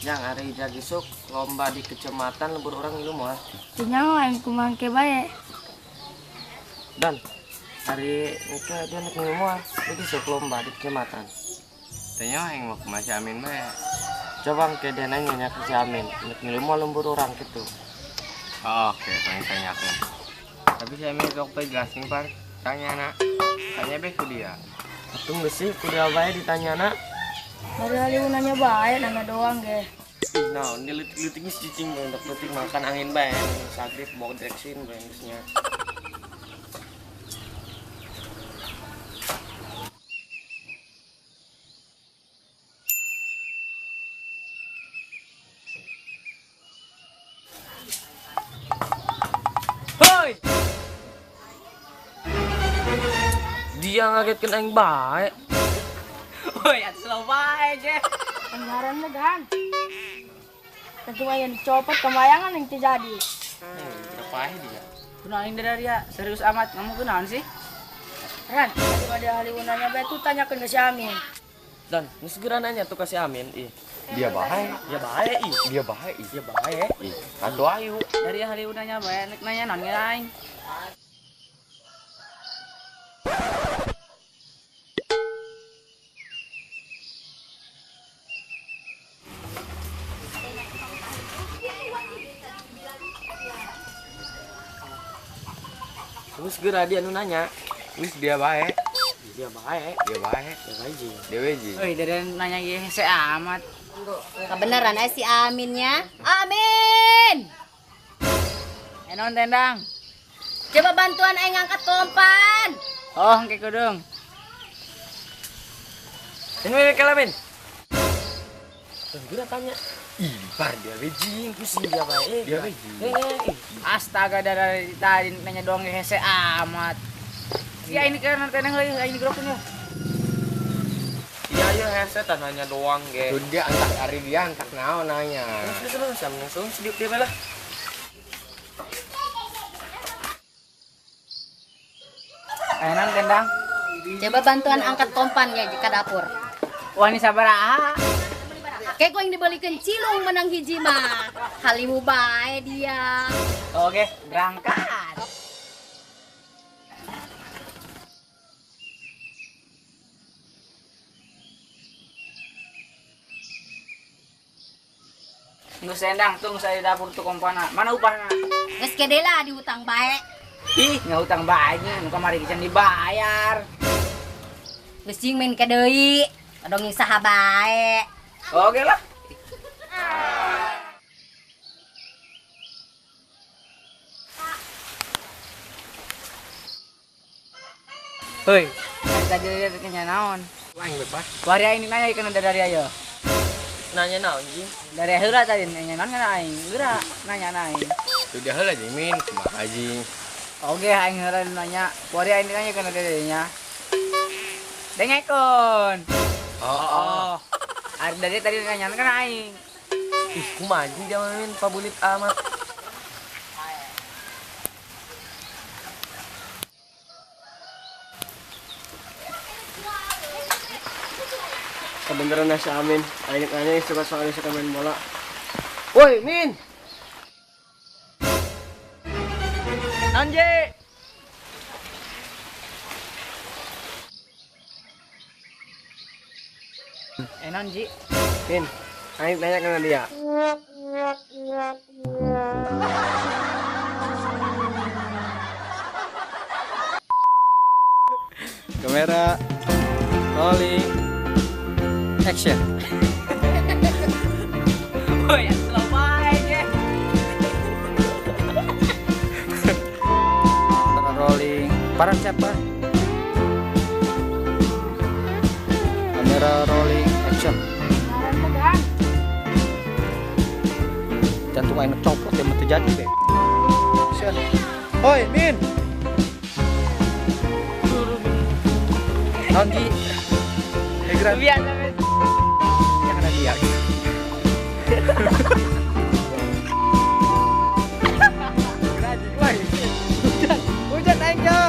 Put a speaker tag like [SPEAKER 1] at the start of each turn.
[SPEAKER 1] Yang hari jagisuk lomba di kecamatan lembur orang ilmu mah.
[SPEAKER 2] Tinya yang kumangke bae.
[SPEAKER 1] Dan hari itu dia nak ilmu mah. Jadi sok lomba di kecamatan.
[SPEAKER 3] Tanya yang mau ke Mas Amin mah.
[SPEAKER 1] Coba ke dia nanya ke si Amin. Nak ilmu lembur orang gitu.
[SPEAKER 3] Oh, oke, tanya aku. Tapi si Amin kok pegasing par. Tanya nak. Tanya be ke dia.
[SPEAKER 1] Tunggu sih kuliah bae ditanya nak.
[SPEAKER 2] Hari-hari nanya bae, nanya doang ge.
[SPEAKER 1] Nah, ini litik-litik ini cicing untuk litik makan angin bae. Sakit bawa direksin bae geusnya. Hoi! Dia ngagetkeun aing bae.
[SPEAKER 4] Woi, atuh bae ge.
[SPEAKER 2] Anggaran megan. Tentu yang dicopot kemayangan yang terjadi.
[SPEAKER 1] Berapa dia?
[SPEAKER 4] Kunaon dari dia? Serius amat kamu kunaon sih?
[SPEAKER 2] Ran, daripada hari nanya bae tuh tanyakeun ke si Amin.
[SPEAKER 1] Dan ini segera nanya tuh kasih Amin.
[SPEAKER 3] Dia baik.
[SPEAKER 1] Dia bae ih.
[SPEAKER 3] Dia baik.
[SPEAKER 1] Dia bae.
[SPEAKER 3] Atuh ayu.
[SPEAKER 4] Dari hari nanya bae, nek nanya naon ge aing.
[SPEAKER 1] Terus segera dia nu nanya.
[SPEAKER 3] Wis dia baik.
[SPEAKER 1] Dia bae.
[SPEAKER 3] Dia baik.
[SPEAKER 1] Dia bae ji.
[SPEAKER 3] Dia weji.
[SPEAKER 4] Woi, dari nanya ge hese amat.
[SPEAKER 5] Kebenaran si Aminnya. Amin.
[SPEAKER 4] Enon tendang.
[SPEAKER 5] Coba bantuan aing ngangkat kompan.
[SPEAKER 4] Oh, engke kudung.
[SPEAKER 1] Ini kelamin. Segera tanya. Ih, par dia weji, pusing dia bae.
[SPEAKER 3] Dia weji.
[SPEAKER 4] Astaga, dari tadi nanya doang ge hese amat. Ya ini kan tendang lagi, ini geroknya.
[SPEAKER 1] Iya ya headset nanya doang ge.
[SPEAKER 3] Tuh dia antak hari dia antak naon nanya.
[SPEAKER 1] Terus sama langsung sedikit dia lah.
[SPEAKER 4] Enon tendang.
[SPEAKER 5] Coba bantuan angkat kompan ya ke dapur.
[SPEAKER 4] Wah, ini sabaraha?
[SPEAKER 5] Kayak yang dibelikan cilung menang hiji mah. Halimu bae dia.
[SPEAKER 4] Oke, berangkat. Nggak sendang, tunggu saya di dapur tuh kompana. Mana upahnya?
[SPEAKER 5] Geus gede lah diutang bae.
[SPEAKER 4] Ih, nggak utang banyak, nu kamari can dibayar.
[SPEAKER 5] Geus cing main ka deui. Dongeng saha bae.
[SPEAKER 4] Oke lah. Hoi, tadi dia tanya naon?
[SPEAKER 3] Lain bebas.
[SPEAKER 4] Waria ini nanya ikan dari ayo.
[SPEAKER 1] Nanya naon ji?
[SPEAKER 4] Dari heula tadi nanya naon kan aing. Geura nanya aing.
[SPEAKER 3] Tuh dia heula Jimin, kumaha aji.
[SPEAKER 4] Oke, aing heula nanya. Waria ini nanya kan dari nya. Dengekon. Oh. Ari dari tadi nanya kan aing.
[SPEAKER 1] Ih, kumaha ji dia main pabulit amat. Kebenaran si Amin. Aing suka main bola. Woi, Min.
[SPEAKER 4] Anje. Enon Ji.
[SPEAKER 1] Min, aing tanya ke dia.
[SPEAKER 3] Kamera rolling action.
[SPEAKER 4] Woi, slow bae ge.
[SPEAKER 3] Rolling. Para siapa? Kamera rolling action.
[SPEAKER 2] Anggaran megan.
[SPEAKER 3] Jantung aing copot ya mesti jadi deh. Hoi, Min. Anggi. Egram.
[SPEAKER 4] Biasa wes.
[SPEAKER 3] Yang ada dia. Hujan aing ya.